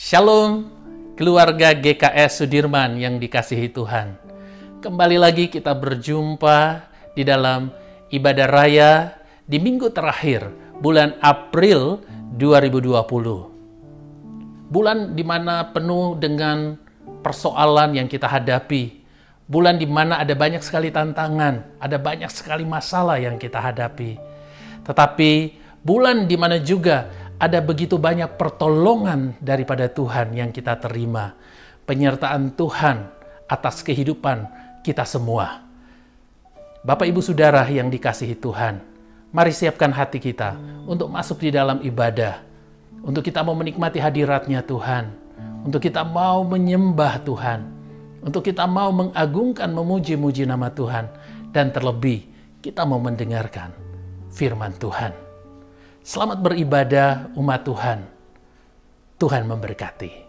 Shalom, keluarga GKS Sudirman yang dikasihi Tuhan. Kembali lagi kita berjumpa di dalam ibadah raya di minggu terakhir bulan April 2020. Bulan di mana penuh dengan persoalan yang kita hadapi. Bulan di mana ada banyak sekali tantangan, ada banyak sekali masalah yang kita hadapi. Tetapi bulan di mana juga ada begitu banyak pertolongan daripada Tuhan yang kita terima. Penyertaan Tuhan atas kehidupan kita semua. Bapak Ibu Saudara yang dikasihi Tuhan, mari siapkan hati kita untuk masuk di dalam ibadah. Untuk kita mau menikmati hadiratnya Tuhan. Untuk kita mau menyembah Tuhan. Untuk kita mau mengagungkan, memuji-muji nama Tuhan. Dan terlebih, kita mau mendengarkan firman Tuhan. Selamat beribadah umat Tuhan. Tuhan memberkati.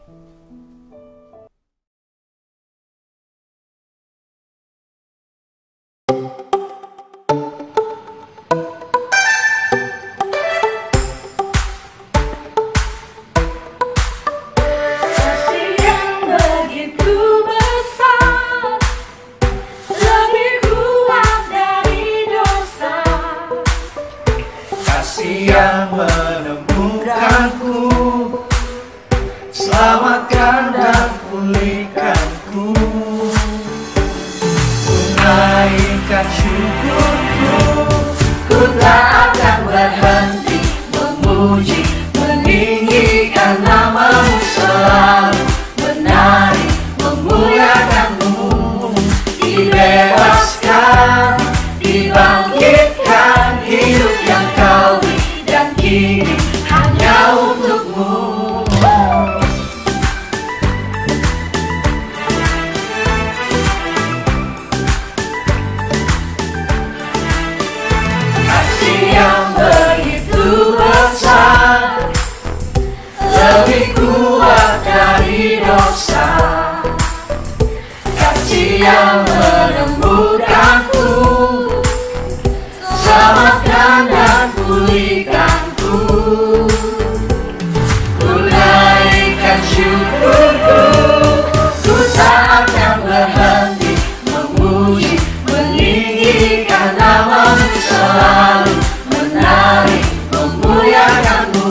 Yang menemukanku, selamatkan dan pulihkanku. Tunaikan syukurku, ku tak akan berhenti memuji, meninggikan nama-Mu selalu, menari, memuliakan-Mu, dibebaskan, dibangkitkan, hidup yang Kau beri dan kini hanya untuk-Mu. Kasih yang begitu besar, lebih kuat dari dosa. Kasih yang menemukanku, selamatkan dan pulihkanku. Tunaikan syukurku, ku tak akan berhenti memuji, meninggikan nama-Mu selalu, menari, memuliakan-Mu,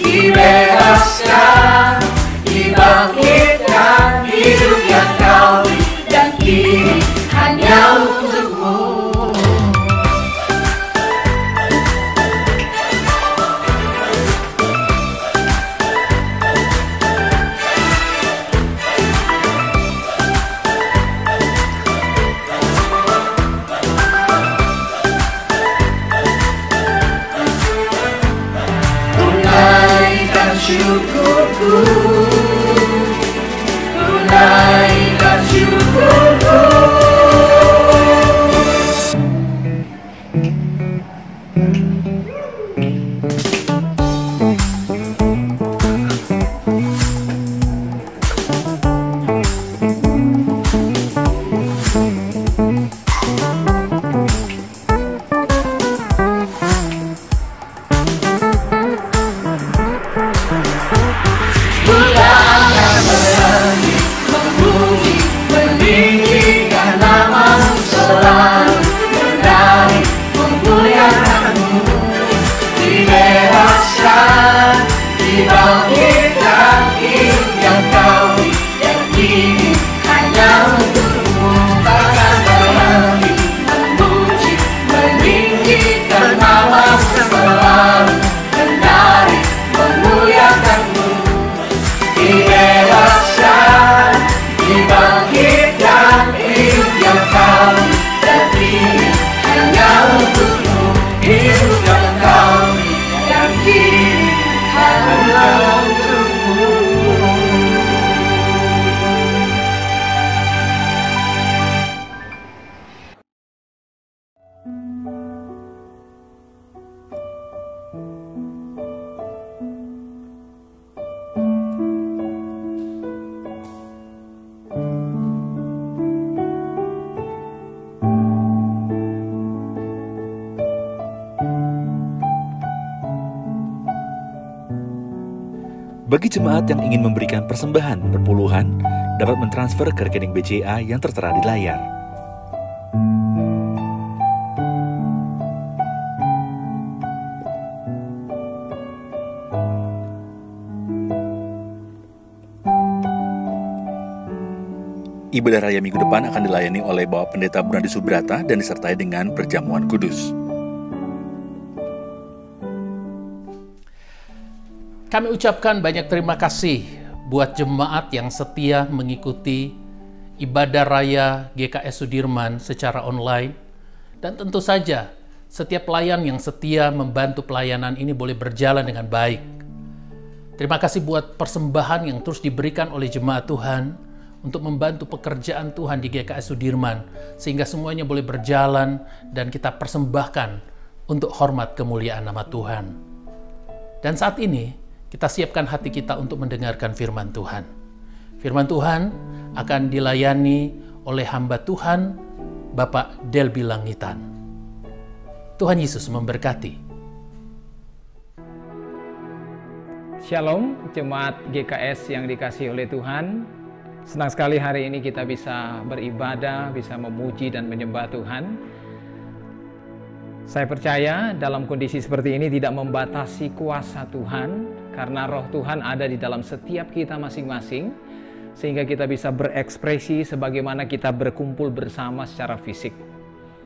dibebaskan, dibangkitkan, hidup yang Kau beri dan kini hanya untuk-Mu. Syukurku, tunaikan syukurku. Bukan Bagi jemaat yang ingin memberikan persembahan perpuluhan, dapat mentransfer ke rekening BCA yang tertera di layar. Ibadah raya minggu depan akan dilayani oleh Bapak Pendeta Brandi Subrata dan disertai dengan perjamuan kudus. Kami ucapkan banyak terima kasih buat jemaat yang setia mengikuti ibadah raya GKS Sudirman secara online. Dan tentu saja, setiap pelayan yang setia membantu pelayanan ini boleh berjalan dengan baik. Terima kasih buat persembahan yang terus diberikan oleh jemaat Tuhan untuk membantu pekerjaan Tuhan di GKS Sudirman, sehingga semuanya boleh berjalan dan kita persembahkan untuk hormat kemuliaan nama Tuhan. Dan saat ini, kita siapkan hati kita untuk mendengarkan firman Tuhan. Firman Tuhan akan dilayani oleh hamba Tuhan, Bapak Delby Langitan. Tuhan Yesus memberkati. Shalom, jemaat GKS yang dikasihi oleh Tuhan. Senang sekali hari ini kita bisa beribadah, bisa memuji dan menyembah Tuhan. Saya percaya dalam kondisi seperti ini tidak membatasi kuasa Tuhan, karena roh Tuhan ada di dalam setiap kita masing-masing, sehingga kita bisa berekspresi sebagaimana kita berkumpul bersama secara fisik.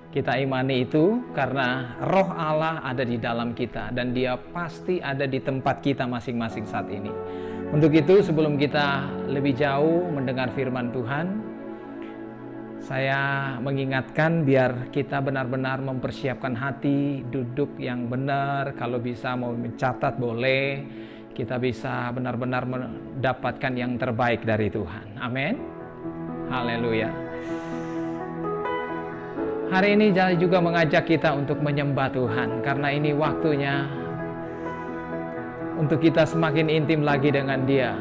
Kita imani itu karena roh Allah ada di dalam kita, dan Dia pasti ada di tempat kita masing-masing saat ini. Untuk itu, sebelum kita lebih jauh mendengar firman Tuhan, saya mengingatkan biar kita benar-benar mempersiapkan hati, duduk yang benar. Kalau bisa mau mencatat boleh, kita bisa benar-benar mendapatkan yang terbaik dari Tuhan. Amin. Haleluya. Hari ini saya juga mengajak kita untuk menyembah Tuhan, karena ini waktunya untuk kita semakin intim lagi dengan Dia.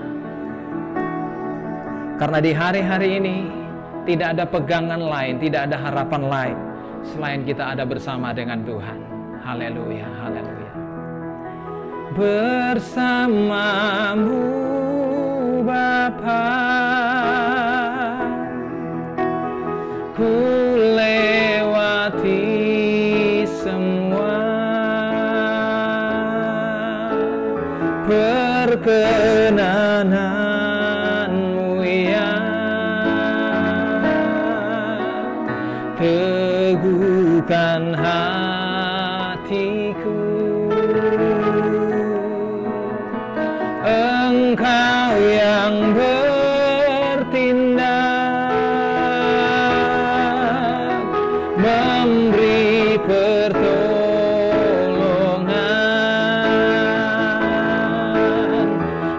Karena di hari-hari ini tidak ada pegangan lain, tidak ada harapan lain selain kita ada bersama dengan Tuhan. Haleluya, haleluya. Bersamamu Bapa, ku lewati semua perkenananmu, ya teguhkan hatiku. Engkau yang bertindak, memberi pertolongan,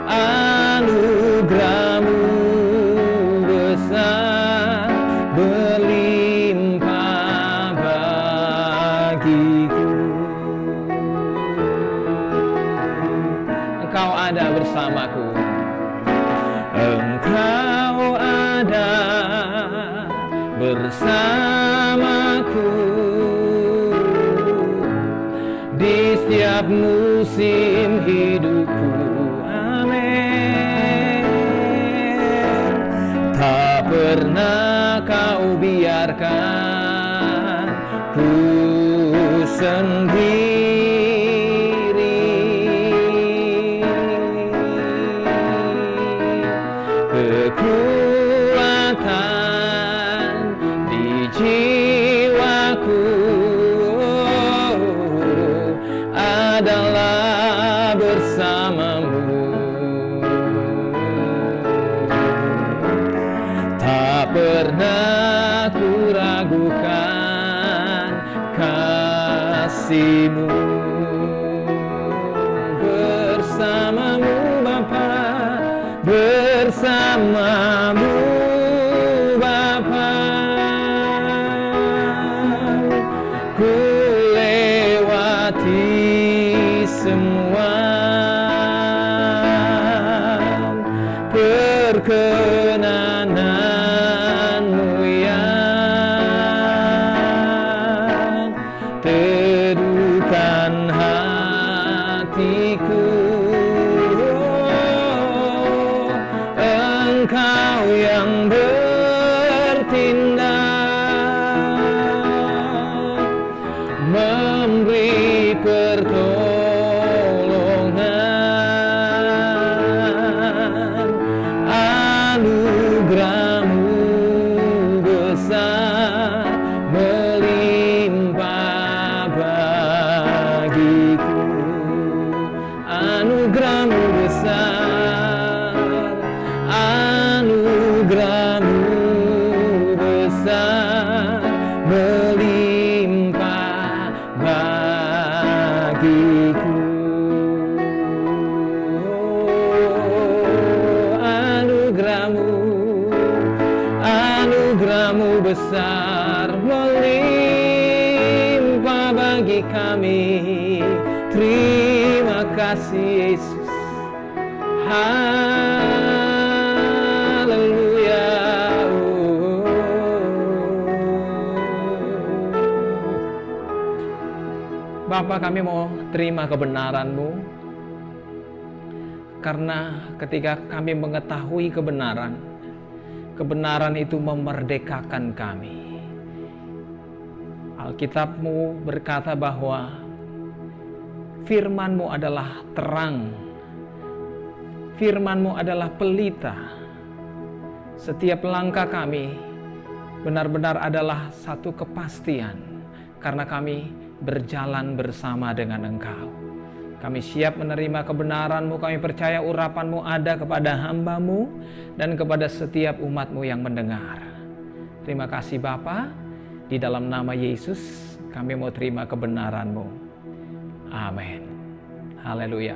anugerah-Mu besar, berlimpah bagiku. Engkau ada bersamaku. Engkau ada bersamaku di setiap musim hidupku. Amin. Tak pernah Kau biarkan ku sendiri. Kekuatan di jiwaku adalah bersama-Mu. Tak pernah ku ragukan kasih-Mu. Bersama-Mu Bapa, bersama-Mu Bapa, ku lewati semua perkenanan-Mu, ya teduhkan hatiku. bagiku, anugerah-Mu besar, anugerah-Mu besar, melimpah bagiku. Anugerah-Mu besar, melimpah bagi kami. Terima kasih Yesus. Haleluya. Bapa, kami mau terima kebenaran-Mu, karena ketika kami mengetahui kebenaran, kebenaran itu memerdekakan kami. Alkitab-Mu berkata bahwa firman-Mu adalah terang, firman-Mu adalah pelita. Setiap langkah kami benar-benar adalah satu kepastian, karena kami berjalan bersama dengan Engkau. Kami siap menerima kebenaran-Mu, kami percaya urapan-Mu ada kepada hamba-Mu dan kepada setiap umat-Mu yang mendengar. Terima kasih Bapa, di dalam nama Yesus kami mau terima kebenaran-Mu. Amin. Haleluya.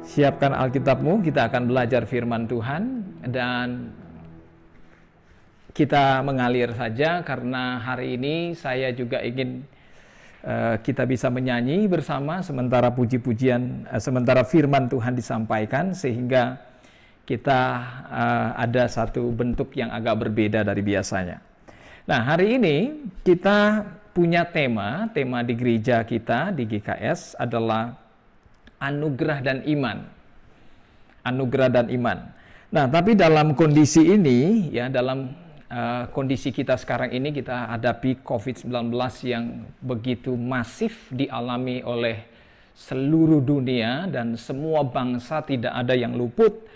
Siapkan Alkitab-Mu, kita akan belajar firman Tuhan, dan kita mengalir saja karena hari ini saya juga ingin kita bisa menyanyi bersama sementara puji-pujian, sementara firman Tuhan disampaikan, sehingga kita ada satu bentuk yang agak berbeda dari biasanya. Nah, hari ini kita punya tema di gereja kita, di GKS, adalah anugerah dan iman. Anugerah dan iman. Nah, tapi dalam kondisi ini, ya, dalam kondisi kita sekarang ini, kita hadapi COVID-19 yang begitu masif dialami oleh seluruh dunia dan semua bangsa, tidak ada yang luput.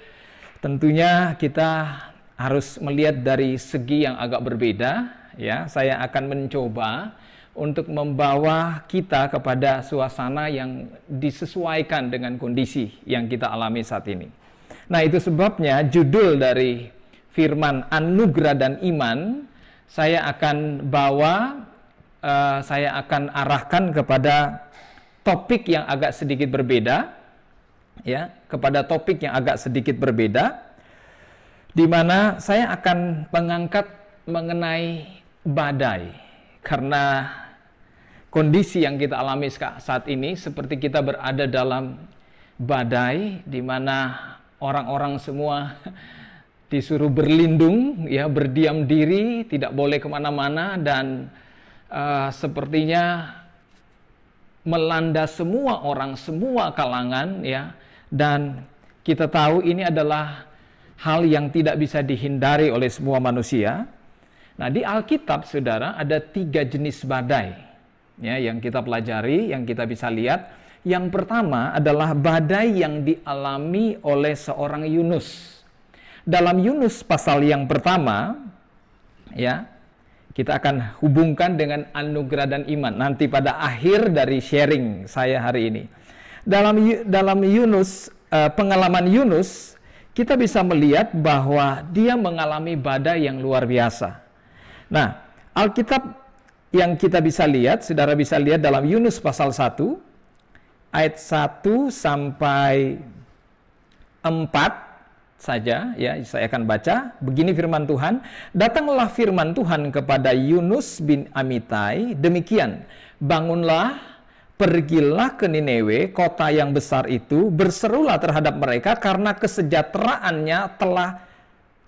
Tentunya kita harus melihat dari segi yang agak berbeda, ya. Saya akan mencoba untuk membawa kita kepada suasana yang disesuaikan dengan kondisi yang kita alami saat ini. Nah, itu sebabnya judul dari firman anugerah dan iman saya akan bawa, saya akan arahkan kepada topik yang agak sedikit berbeda, ya, kepada topik yang agak sedikit berbeda, di mana saya akan mengangkat mengenai badai, karena kondisi yang kita alami saat ini seperti kita berada dalam badai, di mana orang-orang semua disuruh berlindung, ya, berdiam diri, tidak boleh kemana-mana, dan sepertinya melanda semua orang, semua kalangan, ya. Dan kita tahu ini adalah hal yang tidak bisa dihindari oleh semua manusia. Nah, di Alkitab, saudara, ada 3 jenis badai, ya, yang kita pelajari, yang kita bisa lihat. Yang pertama adalah badai yang dialami oleh seorang Yunus. Dalam Yunus pasal yang pertama, ya, kita akan hubungkan dengan anugerah dan iman nanti pada akhir dari sharing saya hari ini. Dalam Yunus, pengalaman Yunus, kita bisa melihat bahwa dia mengalami badai yang luar biasa. Nah, Alkitab yang kita bisa lihat, saudara bisa lihat dalam Yunus pasal 1 ayat 1 sampai 4 saja, ya, saya akan baca. Begini firman Tuhan, datanglah firman Tuhan kepada Yunus bin Amitai, demikian, bangunlah, pergilah ke Nineve, kota yang besar itu, berserulah terhadap mereka karena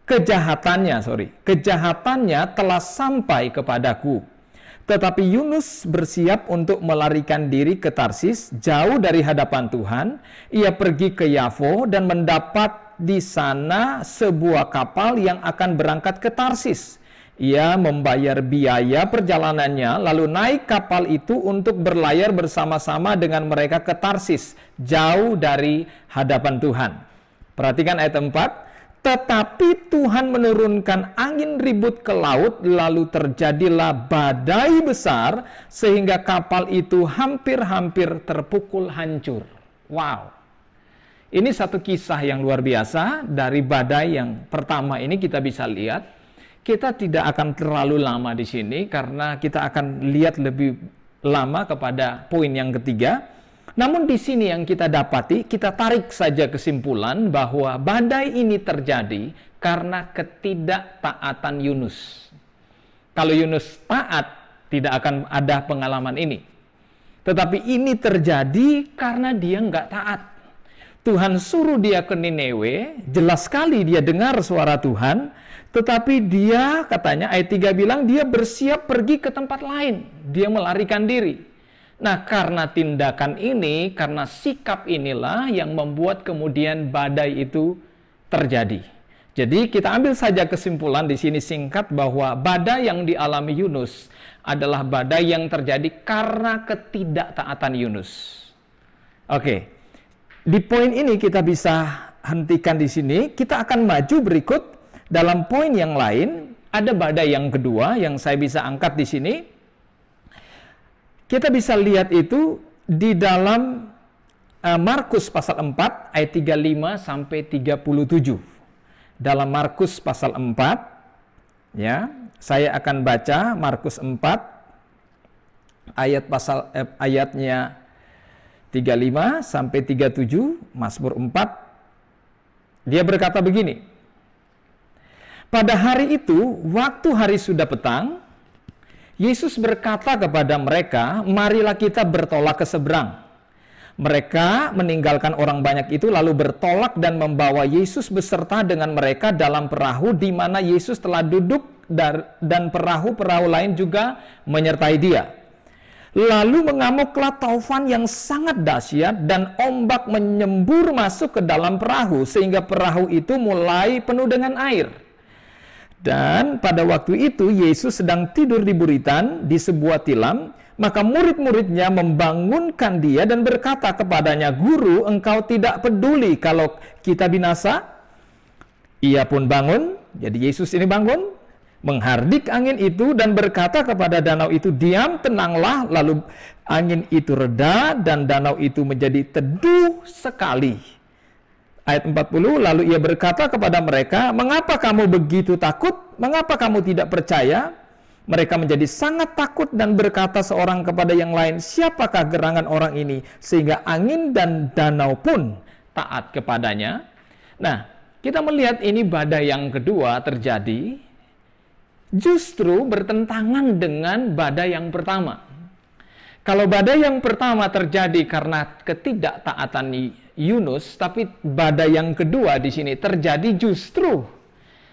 kejahatannya telah sampai kepadaku. Tetapi Yunus bersiap untuk melarikan diri ke Tarsis, jauh dari hadapan Tuhan. Ia pergi ke Yafo dan mendapat di sana sebuah kapal yang akan berangkat ke Tarsis. Ia membayar biaya perjalanannya, lalu naik kapal itu untuk berlayar bersama-sama dengan mereka ke Tarsis, jauh dari hadapan Tuhan. Perhatikan ayat 4. Tetapi Tuhan menurunkan angin ribut ke laut, lalu terjadilah badai besar, sehingga kapal itu hampir-hampir terpukul hancur. Wow. Ini satu kisah yang luar biasa. Dari badai yang pertama ini kita bisa lihat, kita tidak akan terlalu lama di sini, karena kita akan lihat lebih lama kepada poin yang ketiga. Namun di sini yang kita dapati, kita tarik saja kesimpulan bahwa badai ini terjadi karena ketidaktaatan Yunus. Kalau Yunus taat, tidak akan ada pengalaman ini. Tetapi ini terjadi karena dia nggak taat. Tuhan suruh dia ke Niniwe, jelas sekali dia dengar suara Tuhan, tetapi dia, katanya ayat 3 bilang, dia bersiap pergi ke tempat lain. Dia melarikan diri. Nah, karena tindakan ini, karena sikap inilah yang membuat kemudian badai itu terjadi. Jadi kita ambil saja kesimpulan di sini singkat bahwa badai yang dialami Yunus adalah badai yang terjadi karena ketidaktaatan Yunus. Oke. Di poin ini kita bisa hentikan di sini. Kita akan maju berikut dalam poin yang lain. Ada badai yang kedua yang saya bisa angkat di sini. Kita bisa lihat itu di dalam Markus pasal 4 ayat 35 sampai 37. Dalam Markus pasal 4, ya, saya akan baca Markus 4 ayatnya 35 sampai 37, Mazmur 4. Dia berkata begini. Pada hari itu, waktu hari sudah petang, Yesus berkata kepada mereka, marilah kita bertolak ke seberang. Mereka meninggalkan orang banyak itu lalu bertolak dan membawa Yesus beserta dengan mereka dalam perahu di mana Yesus telah duduk, dan perahu-perahu lain juga menyertai dia. Lalu mengamuklah taufan yang sangat dahsyat dan ombak menyembur masuk ke dalam perahu sehingga perahu itu mulai penuh dengan air. Dan pada waktu itu Yesus sedang tidur di buritan di sebuah tilam, maka murid-muridnya membangunkan dia dan berkata kepadanya, "Guru, engkau tidak peduli kalau kita binasa?" Ia pun bangun, jadi Yesus ini bangun, menghardik angin itu dan berkata kepada danau itu, "Diam, tenanglah." Lalu angin itu reda dan danau itu menjadi teduh sekali. Ayat 40, lalu ia berkata kepada mereka, "Mengapa kamu begitu takut? Mengapa kamu tidak percaya?" Mereka menjadi sangat takut dan berkata seorang kepada yang lain, "Siapakah gerangan orang ini sehingga angin dan danau pun taat kepadanya?" Nah, kita melihat ini badai yang kedua terjadi, justru bertentangan dengan badai yang pertama. Kalau badai yang pertama terjadi karena ketidaktaatan Yunus, tapi badai yang kedua di sini terjadi justru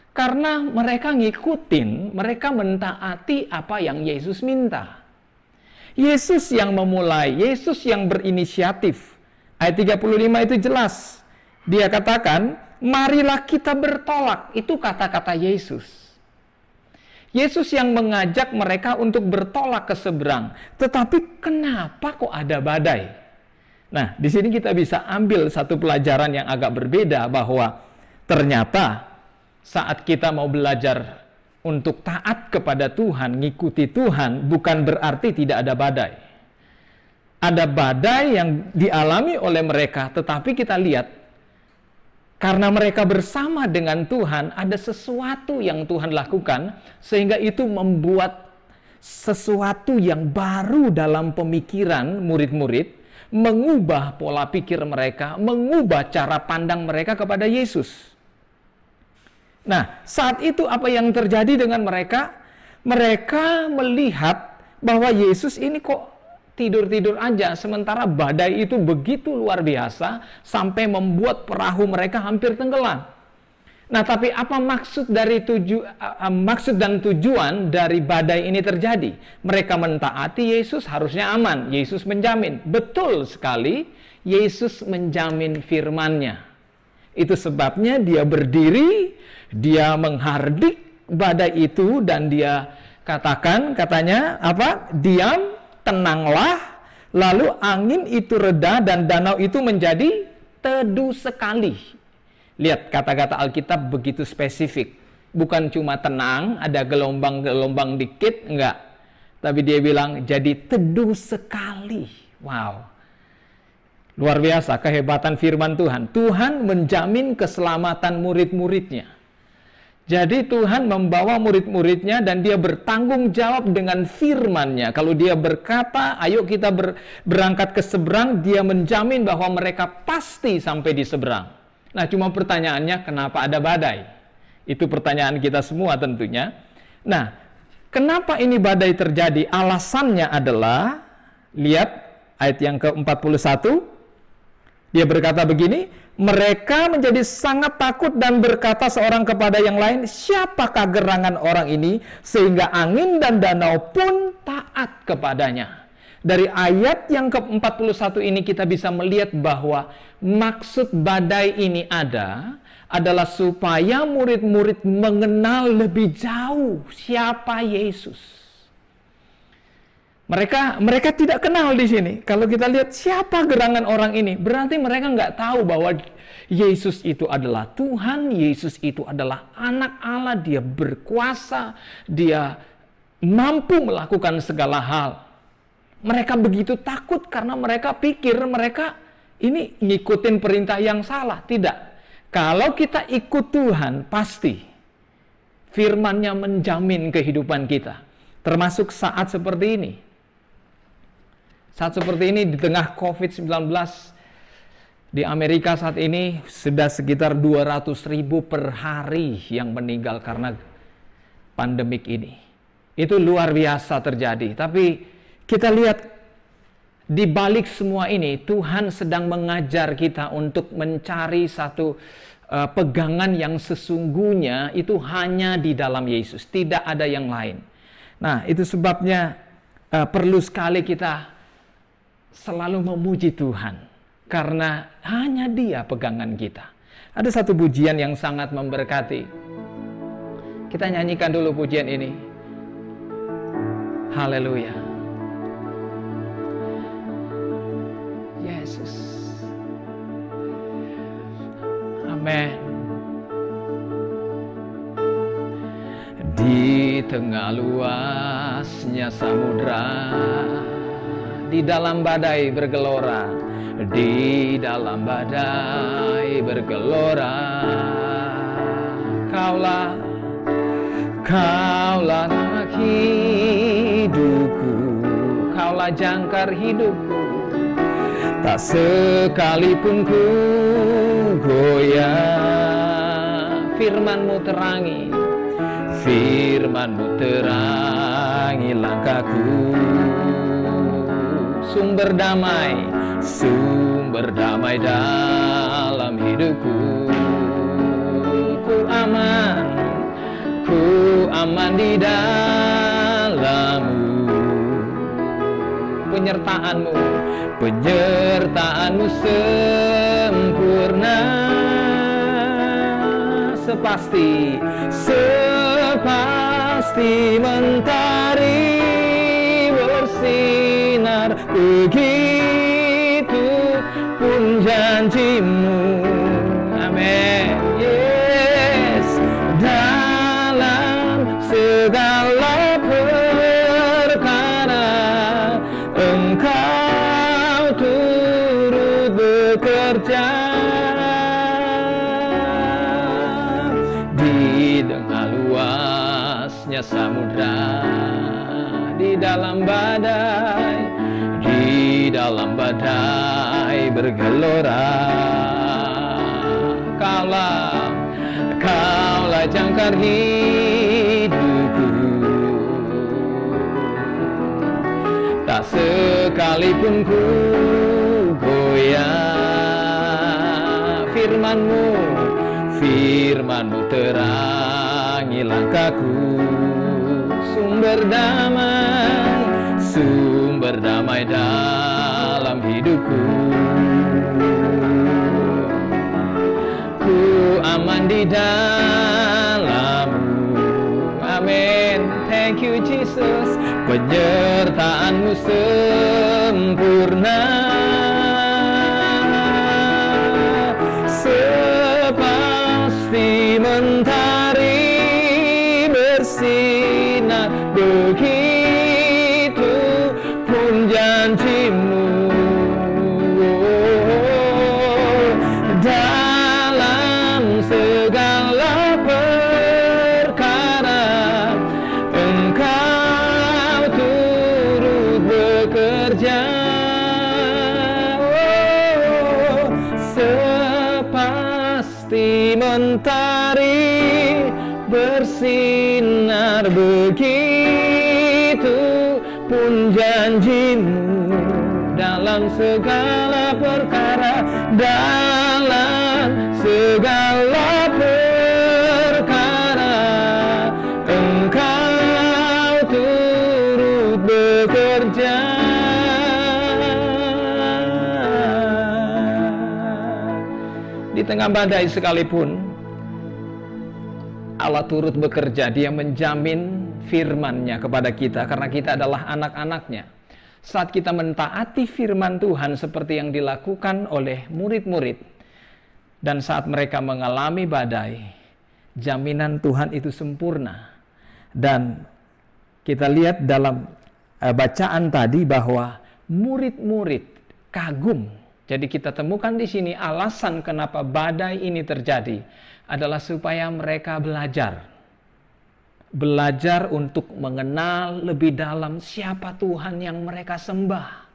karena mereka ngikutin, mereka mentaati apa yang Yesus minta. Yesus yang memulai, Yesus yang berinisiatif. Ayat 35 itu jelas. Dia katakan, "Marilah kita bertolak." Itu kata-kata Yesus. Yesus yang mengajak mereka untuk bertolak ke seberang. Tetapi kenapa kok ada badai? Nah, di sini kita bisa ambil satu pelajaran yang agak berbeda, bahwa ternyata saat kita mau belajar untuk taat kepada Tuhan, ngikuti Tuhan, bukan berarti tidak ada badai. Ada badai yang dialami oleh mereka, tetapi kita lihat, karena mereka bersama dengan Tuhan, ada sesuatu yang Tuhan lakukan, sehingga itu membuat sesuatu yang baru dalam pemikiran murid-murid, mengubah pola pikir mereka, mengubah cara pandang mereka kepada Yesus. Nah, saat itu apa yang terjadi dengan mereka? Mereka melihat bahwa Yesus ini kok tidur-tidur aja, sementara badai itu begitu luar biasa sampai membuat perahu mereka hampir tenggelam. Nah, tapi apa maksud dan tujuan dari badai ini terjadi? Mereka mentaati Yesus, harusnya aman. Yesus menjamin. Betul sekali, Yesus menjamin firman-Nya. Itu sebabnya dia berdiri, dia menghardik badai itu, dan dia katanya, apa? "Diam, tenanglah." Lalu angin itu reda dan danau itu menjadi teduh sekali. Lihat kata-kata Alkitab begitu spesifik. Bukan cuma tenang, ada gelombang-gelombang dikit, enggak. Tapi dia bilang, jadi teduh sekali. Wow. Luar biasa kehebatan firman Tuhan. Tuhan menjamin keselamatan murid-muridnya. Jadi Tuhan membawa murid-muridnya dan dia bertanggung jawab dengan firman-Nya. Kalau dia berkata, ayo kita berangkat ke seberang, dia menjamin bahwa mereka pasti sampai di seberang. Nah, cuma pertanyaannya, kenapa ada badai? Itu pertanyaan kita semua tentunya. Nah, kenapa ini badai terjadi? Alasannya adalah, lihat ayat yang ke-41, dia berkata begini, mereka menjadi sangat takut dan berkata seorang kepada yang lain, siapakah gerangan orang ini sehingga angin dan danau pun taat kepadanya. Dari ayat yang ke-41 ini kita bisa melihat bahwa maksud badai ini adalah supaya murid-murid mengenal lebih jauh siapa Yesus. Mereka tidak kenal di sini. Kalau kita lihat siapa gerangan orang ini, berarti mereka nggak tahu bahwa Yesus itu adalah Tuhan, Yesus itu adalah anak Allah, dia berkuasa, dia mampu melakukan segala hal. Mereka begitu takut karena mereka pikir mereka ini ngikutin perintah yang salah. Tidak. Kalau kita ikut Tuhan, pasti firman-Nya menjamin kehidupan kita. Termasuk saat seperti ini. Saat seperti ini di tengah COVID-19 di Amerika saat ini sudah sekitar 200.000 per hari yang meninggal karena pandemik ini. Itu luar biasa terjadi. Tapi kita lihat di balik semua ini Tuhan sedang mengajar kita untuk mencari satu pegangan yang sesungguhnya itu hanya di dalam Yesus, tidak ada yang lain. Nah, itu sebabnya perlu sekali kita selalu memuji Tuhan karena hanya Dia pegangan kita. Ada satu pujian yang sangat memberkati. Kita nyanyikan dulu pujian ini. Haleluya. Yesus. Amin. Di tengah luasnya samudra, di dalam badai bergelora, di dalam badai bergelora, Kaulah hidupku, Kaulah jangkar hidupku. Tak sekalipun ku goyah, firman-Mu terangi, firman-Mu terangi langkahku. Sumber damai dalam hidupku. Ku aman di dalam-Mu. Penyertaan-Mu sempurna, sepasti mentari bersinar, begitu pun janji-Mu. Amin. Yes, dalam segala perkara Engkau turut bekerja. Di tengah luasnya samudra, di dalam badai bergelora, Kaulah jangkar hidupku. Tak sekalipun ku goyah, firman-Mu terangi langkahku. Sumber damai dalam hidupku. Ku aman di dalam-Mu. Amin. Thank you Jesus. Penyertaan-Mu sempurna, sepasti mentari bersinar begitu pun janjimu dalam segala perkara, dalam segala perkara Engkau turut bekerja. Di tengah badai sekalipun Allah turut bekerja. Dia menjamin firman-Nya kepada kita karena kita adalah anak-anak-Nya. Saat kita mentaati firman Tuhan seperti yang dilakukan oleh murid-murid, dan saat mereka mengalami badai, jaminan Tuhan itu sempurna. Dan kita lihat dalam bacaan tadi bahwa murid-murid kagum. Jadi kita temukan di sini alasan kenapa badai ini terjadi adalah supaya mereka belajar untuk mengenal lebih dalam siapa Tuhan yang mereka sembah.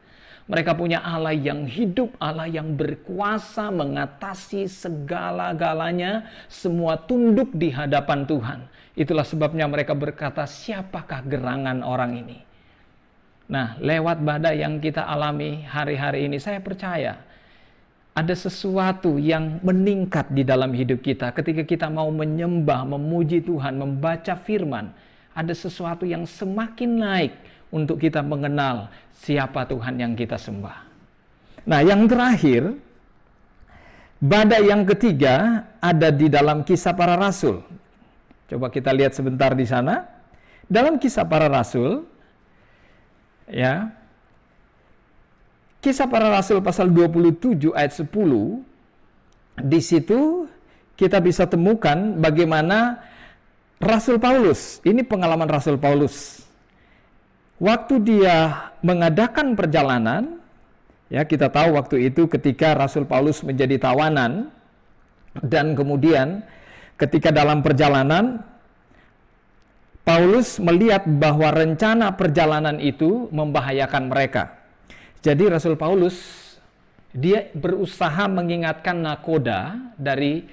Mereka punya Allah yang hidup, Allah yang berkuasa mengatasi segala-galanya, semua tunduk di hadapan Tuhan. Itulah sebabnya mereka berkata, siapakah gerangan orang ini? Nah, lewat badai yang kita alami hari-hari ini, saya percaya ada sesuatu yang meningkat di dalam hidup kita. Ketika kita mau menyembah, memuji Tuhan, membaca firman, ada sesuatu yang semakin naik untuk kita mengenal siapa Tuhan yang kita sembah. Nah, yang terakhir, badai yang ketiga ada di dalam Kisah Para Rasul. Coba kita lihat sebentar di sana. Dalam Kisah Para Rasul, ya, Kisah Para Rasul pasal 27 ayat 10, di situ kita bisa temukan bagaimana Rasul Paulus, ini pengalaman Rasul Paulus. Waktu dia mengadakan perjalanan, ya kita tahu waktu itu ketika Rasul Paulus menjadi tawanan, dan kemudian ketika dalam perjalanan, Paulus melihat bahwa rencana perjalanan itu membahayakan mereka. Jadi Rasul Paulus, dia berusaha mengingatkan nakoda dari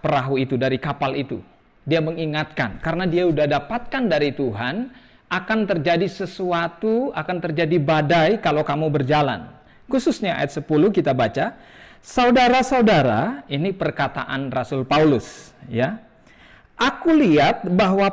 perahu itu, dari kapal itu. Dia mengingatkan, karena dia udah dapatkan dari Tuhan, akan terjadi sesuatu, akan terjadi badai kalau kamu berjalan. Khususnya ayat 10 kita baca, saudara-saudara, ini perkataan Rasul Paulus, ya. Aku lihat bahwa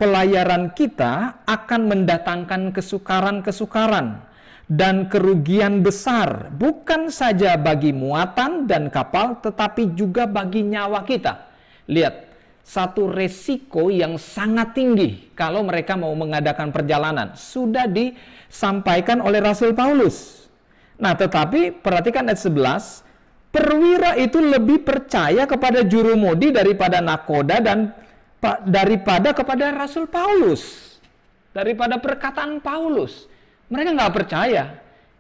pelayaran kita akan mendatangkan kesukaran-kesukaran dan kerugian besar, bukan saja bagi muatan dan kapal, tetapi juga bagi nyawa kita. Lihat, satu resiko yang sangat tinggi kalau mereka mau mengadakan perjalanan. Sudah disampaikan oleh Rasul Paulus. Nah, tetapi perhatikan ayat 11, perwira itu lebih percaya kepada jurumudi daripada nakoda dan daripada kepada Rasul Paulus, daripada perkataan Paulus. Mereka nggak percaya.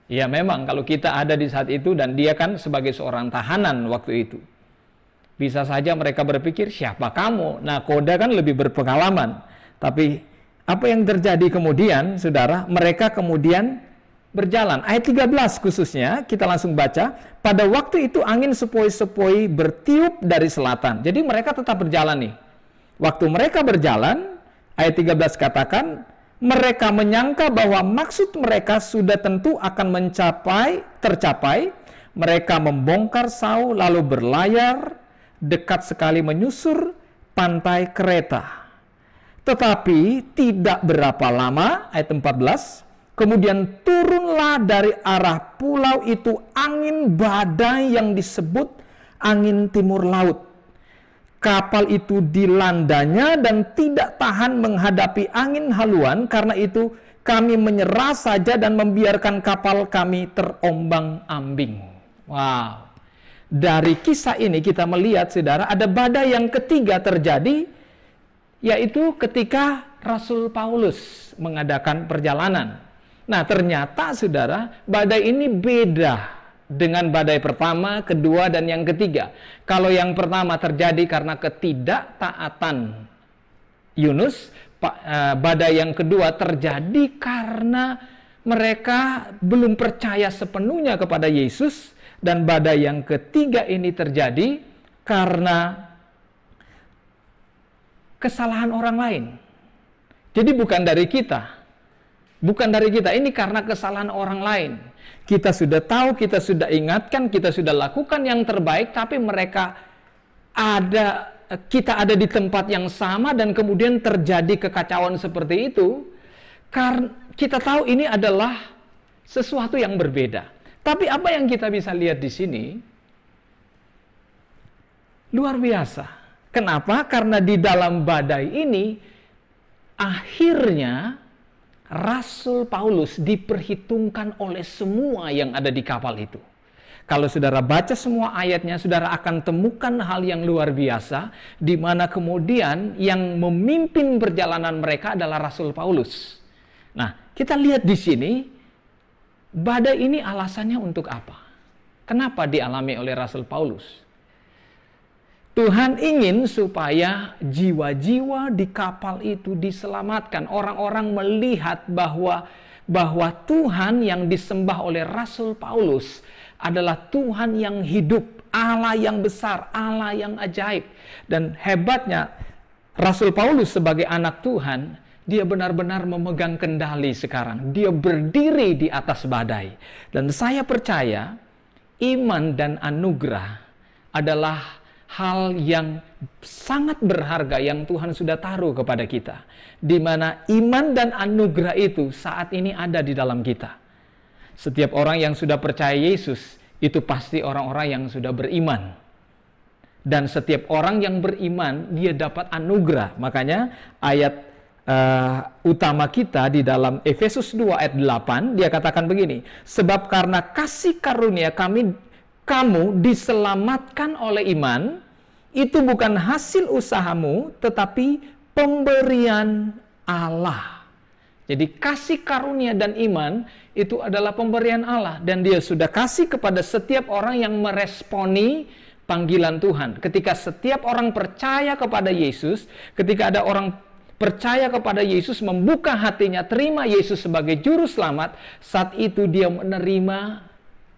Ya memang kalau kita ada di saat itu, dan dia kan sebagai seorang tahanan waktu itu, bisa saja mereka berpikir, siapa kamu? Nakoda kan lebih berpengalaman. Tapi apa yang terjadi kemudian, saudara? Mereka kemudian berjalan. Ayat 13 khususnya, kita langsung baca. Pada waktu itu angin sepoi-sepoi bertiup dari selatan. Jadi mereka tetap berjalan nih. Waktu mereka berjalan, ayat 13 katakan, mereka menyangka bahwa maksud mereka sudah tentu akan tercapai. Mereka membongkar sau lalu berlayar dekat sekali menyusur pantai Kreta. Tetapi tidak berapa lama, ayat 14, kemudian turunlah dari arah pulau itu angin badai yang disebut angin timur laut. Kapal itu dilandanya dan tidak tahan menghadapi angin haluan, karena itu kami menyerah saja dan membiarkan kapal kami terombang-ambing. Wow. Dari kisah ini kita melihat, saudara, ada badai yang ketiga terjadi, yaitu ketika Rasul Paulus mengadakan perjalanan. Nah, ternyata, saudara, badai ini beda dengan badai pertama, kedua, dan yang ketiga. Kalau yang pertama terjadi karena ketidaktaatan Yunus, badai yang kedua terjadi karena mereka belum percaya sepenuhnya kepada Yesus, dan badai yang ketiga ini terjadi karena kesalahan orang lain. Jadi bukan dari kita. Bukan dari kita, ini karena kesalahan orang lain. Kita sudah tahu, kita sudah ingatkan, kita sudah lakukan yang terbaik, tapi kita ada di tempat yang sama dan kemudian terjadi kekacauan seperti itu. Karena kita tahu ini adalah sesuatu yang berbeda. Tapi apa yang kita bisa lihat di sini luar biasa. Kenapa? Karena di dalam badai ini akhirnya Rasul Paulus diperhitungkan oleh semua yang ada di kapal itu. Kalau saudara baca semua ayatnya, saudara akan temukan hal yang luar biasa, di mana kemudian yang memimpin perjalanan mereka adalah Rasul Paulus. Nah, kita lihat di sini, badai ini alasannya untuk apa? Kenapa dialami oleh Rasul Paulus? Tuhan ingin supaya jiwa-jiwa di kapal itu diselamatkan. Orang-orang melihat bahwa Tuhan yang disembah oleh Rasul Paulus adalah Tuhan yang hidup, Allah yang besar, Allah yang ajaib. Dan hebatnya Rasul Paulus sebagai anak Tuhan, dia benar-benar memegang kendali sekarang. Dia berdiri di atas badai. Dan saya percaya iman dan anugerah adalah hal yang sangat berharga yang Tuhan sudah taruh kepada kita. Di mana iman dan anugerah itu saat ini ada di dalam kita. Setiap orang yang sudah percaya Yesus, itu pasti orang-orang yang sudah beriman. Dan setiap orang yang beriman, dia dapat anugerah. Makanya ayat utama kita di dalam Efesus 2 ayat 8, dia katakan begini, sebab karena kasih karunia kamu diselamatkan oleh iman, itu bukan hasil usahamu, tetapi pemberian Allah. Jadi kasih karunia dan iman itu adalah pemberian Allah. Dan dia sudah kasih kepada setiap orang yang meresponi panggilan Tuhan. Ketika setiap orang percaya kepada Yesus, ketika ada orang percaya kepada Yesus, membuka hatinya, terima Yesus sebagai juru selamat, saat itu dia menerima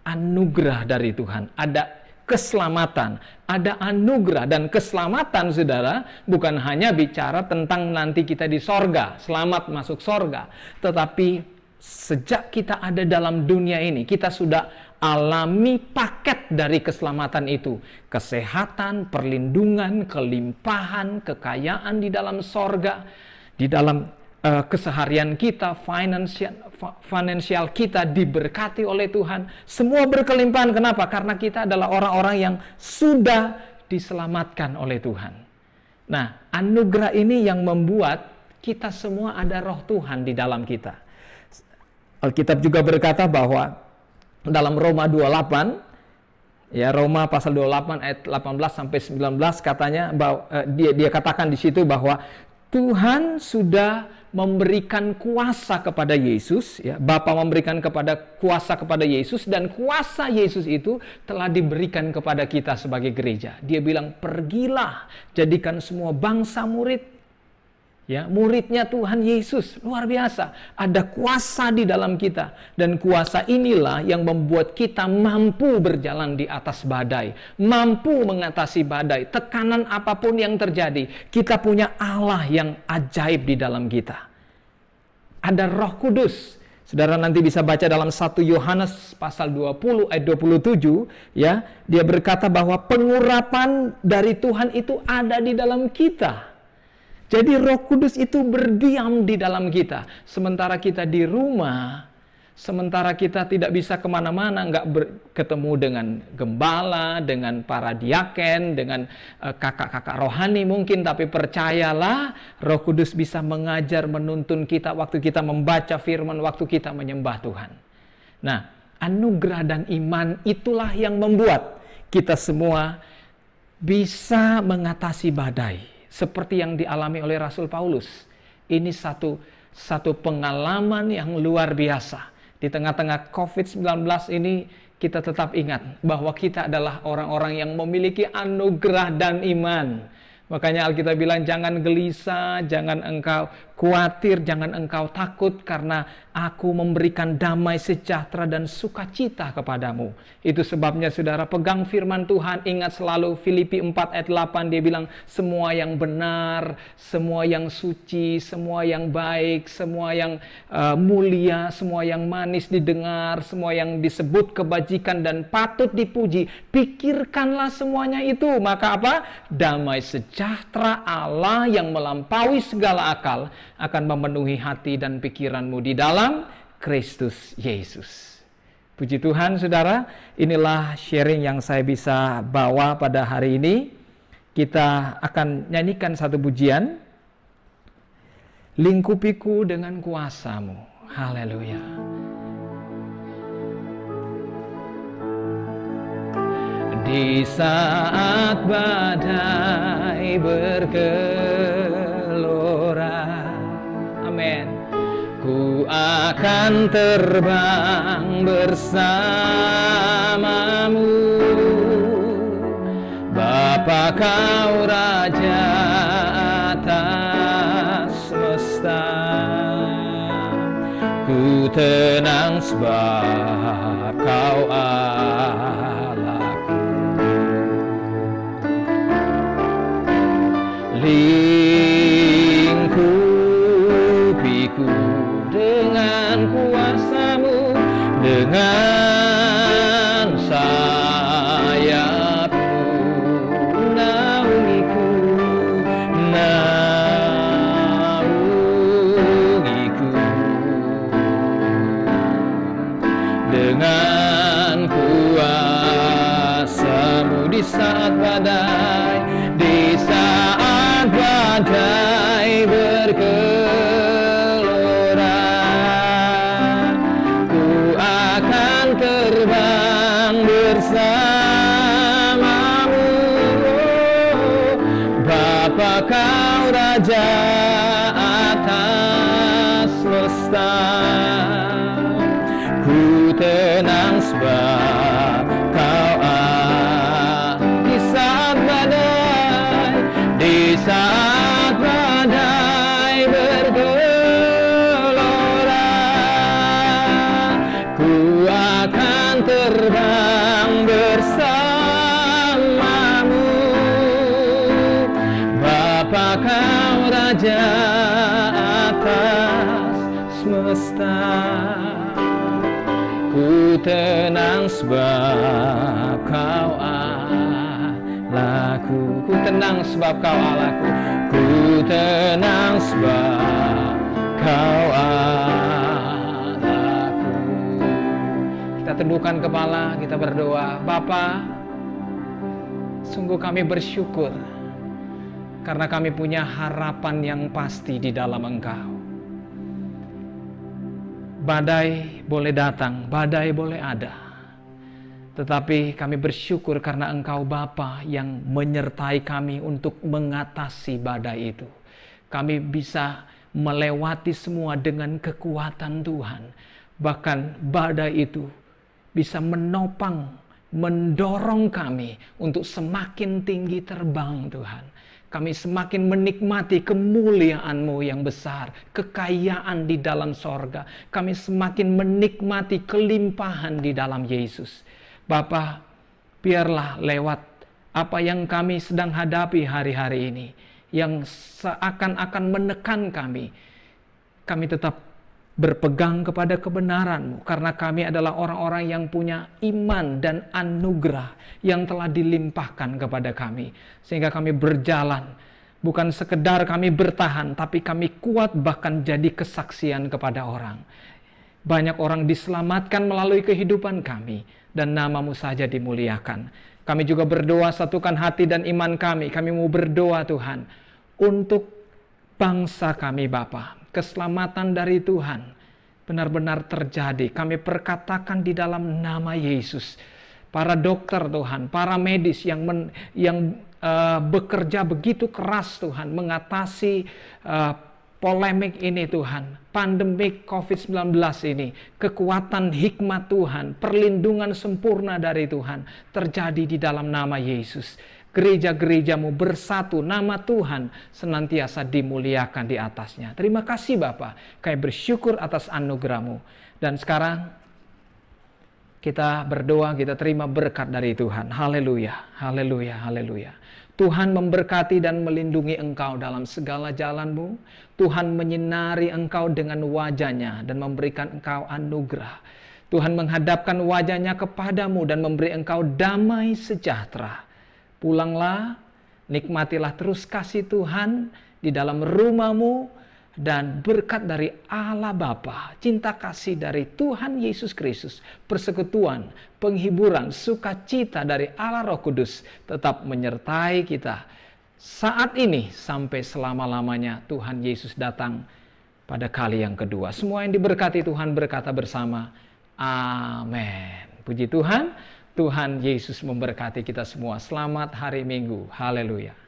anugerah dari Tuhan. Ada keselamatan, ada anugerah. Dan keselamatan, saudara, bukan hanya bicara tentang nanti kita di sorga, selamat masuk sorga, tetapi sejak kita ada dalam dunia ini, kita sudah alami paket dari keselamatan itu. Kesehatan, perlindungan, kelimpahan, kekayaan di dalam sorga, di dalam keseharian kita, finansial kita diberkati oleh Tuhan. Semua berkelimpahan. Kenapa? Karena kita adalah orang-orang yang sudah diselamatkan oleh Tuhan. Nah, anugerah ini yang membuat kita semua ada roh Tuhan di dalam kita. Alkitab juga berkata bahwa dalam Roma 28, ya, Roma pasal 28 ayat 18 sampai 19 katanya bahwa dia katakan di situ bahwa Tuhan sudah memberikan kuasa kepada Yesus, ya, Bapa memberikan kuasa kepada Yesus, dan kuasa Yesus itu telah diberikan kepada kita sebagai gereja. Dia bilang, pergilah, jadikan semua bangsa murid. Ya, muridnya Tuhan Yesus, luar biasa. Ada kuasa di dalam kita, dan kuasa inilah yang membuat kita mampu berjalan di atas badai, mampu mengatasi badai, tekanan apapun yang terjadi. Kita punya Allah yang ajaib di dalam kita. Ada Roh Kudus. Saudara nanti bisa baca dalam 1 Yohanes pasal 20 ayat 27, ya. Dia berkata bahwa pengurapan dari Tuhan itu ada di dalam kita. Jadi Roh Kudus itu berdiam di dalam kita. Sementara kita di rumah, sementara kita tidak bisa kemana-mana, nggak ketemu dengan gembala, dengan para diaken, dengan kakak-kakak rohani mungkin, tapi percayalah, Roh Kudus bisa mengajar, menuntun kita waktu kita membaca firman, waktu kita menyembah Tuhan. Nah, anugerah dan iman itulah yang membuat kita semua bisa mengatasi badai. Seperti yang dialami oleh Rasul Paulus. Ini satu pengalaman yang luar biasa. Di tengah-tengah COVID-19 ini, kita tetap ingat bahwa kita adalah orang-orang yang memiliki anugerah dan iman. Makanya Alkitab bilang, jangan gelisah, jangan engkau khawatir, jangan engkau takut, karena aku memberikan damai sejahtera dan sukacita kepadamu. Itu sebabnya saudara, pegang firman Tuhan, ingat selalu Filipi 4 ayat 8, dia bilang, semua yang benar, semua yang suci, semua yang baik, semua yang mulia, semua yang manis didengar, semua yang disebut kebajikan dan patut dipuji, pikirkanlah semuanya itu. Maka apa? Damai sejahtera Allah yang melampaui segala akal akan memenuhi hati dan pikiranmu di dalam Kristus Yesus. Puji Tuhan saudara, inilah sharing yang saya bisa bawa pada hari ini. Kita akan nyanyikan satu pujian, lingkupiku dengan kuasamu. Haleluya. Di saat badai bergelora, amin, ku akan terbang bersamamu. Bapa, kau Raja atas semesta, ku tenang sebab kau Allahku. Lingkupiku dengan kuasamu, dengan sayapmu naungiku, naungiku. Dengan kuasamu di saat badai, di saat badai bergelora, ku akan terbang bersamamu. Bapa, kau Raja atas semesta, ku tenang sebab kau di saat badai, di saat badai bergelora, ku akan terbang bersamamu. Bapa, kau Raja atas semesta, ku tenang sebab kau Allahku. Ku tenang sebab kau Allahku. Ku tenang sebab kau Allahku. Kita tundukkan kepala, kita berdoa. Bapa, sungguh kami bersyukur karena kami punya harapan yang pasti di dalam Engkau. Badai boleh datang, badai boleh ada, tetapi kami bersyukur karena Engkau Bapa yang menyertai kami untuk mengatasi badai itu. Kami bisa melewati semua dengan kekuatan Tuhan. Bahkan badai itu bisa menopang, mendorong kami untuk semakin tinggi terbang Tuhan. Kami semakin menikmati kemuliaan-Mu yang besar, kekayaan di dalam sorga. Kami semakin menikmati kelimpahan di dalam Yesus. Bapa, biarlah lewat apa yang kami sedang hadapi hari-hari ini, yang seakan-akan menekan kami tetap berpegang kepada kebenaran-Mu, karena kami adalah orang-orang yang punya iman dan anugerah yang telah dilimpahkan kepada kami, sehingga kami berjalan, bukan sekedar kami bertahan, tapi kami kuat bahkan jadi kesaksian kepada orang. Banyak orang diselamatkan melalui kehidupan kami, dan nama-Mu saja dimuliakan. Kami juga berdoa, satukan hati dan iman kami. Kami mau berdoa Tuhan, untuk bangsa kami Bapa. Keselamatan dari Tuhan benar-benar terjadi. Kami perkatakan di dalam nama Yesus. Para dokter Tuhan, para medis yang bekerja begitu keras Tuhan, mengatasi polemik ini Tuhan, pandemik COVID-19 ini, kekuatan hikmat Tuhan, perlindungan sempurna dari Tuhan terjadi di dalam nama Yesus. gereja-gerejamu bersatu, nama Tuhan senantiasa dimuliakan di atasnya. Terima kasih Bapa, kami bersyukur atas anugerah-Mu. Dan sekarang kita berdoa, kita terima berkat dari Tuhan. Haleluya, haleluya, haleluya. Tuhan memberkati dan melindungi engkau dalam segala jalanmu. Tuhan menyinari engkau dengan wajah-Nya dan memberikan engkau anugerah. Tuhan menghadapkan wajah-Nya kepadamu dan memberi engkau damai sejahtera. Pulanglah, nikmatilah terus kasih Tuhan di dalam rumahmu, dan berkat dari Allah Bapa, cinta kasih dari Tuhan Yesus Kristus, persekutuan, penghiburan, sukacita dari Allah Roh Kudus tetap menyertai kita saat ini sampai selama-lamanya Tuhan Yesus datang pada kali yang kedua. Semua yang diberkati Tuhan berkata bersama, amin. Puji Tuhan, Tuhan Yesus memberkati kita semua. Selamat hari Minggu. Haleluya.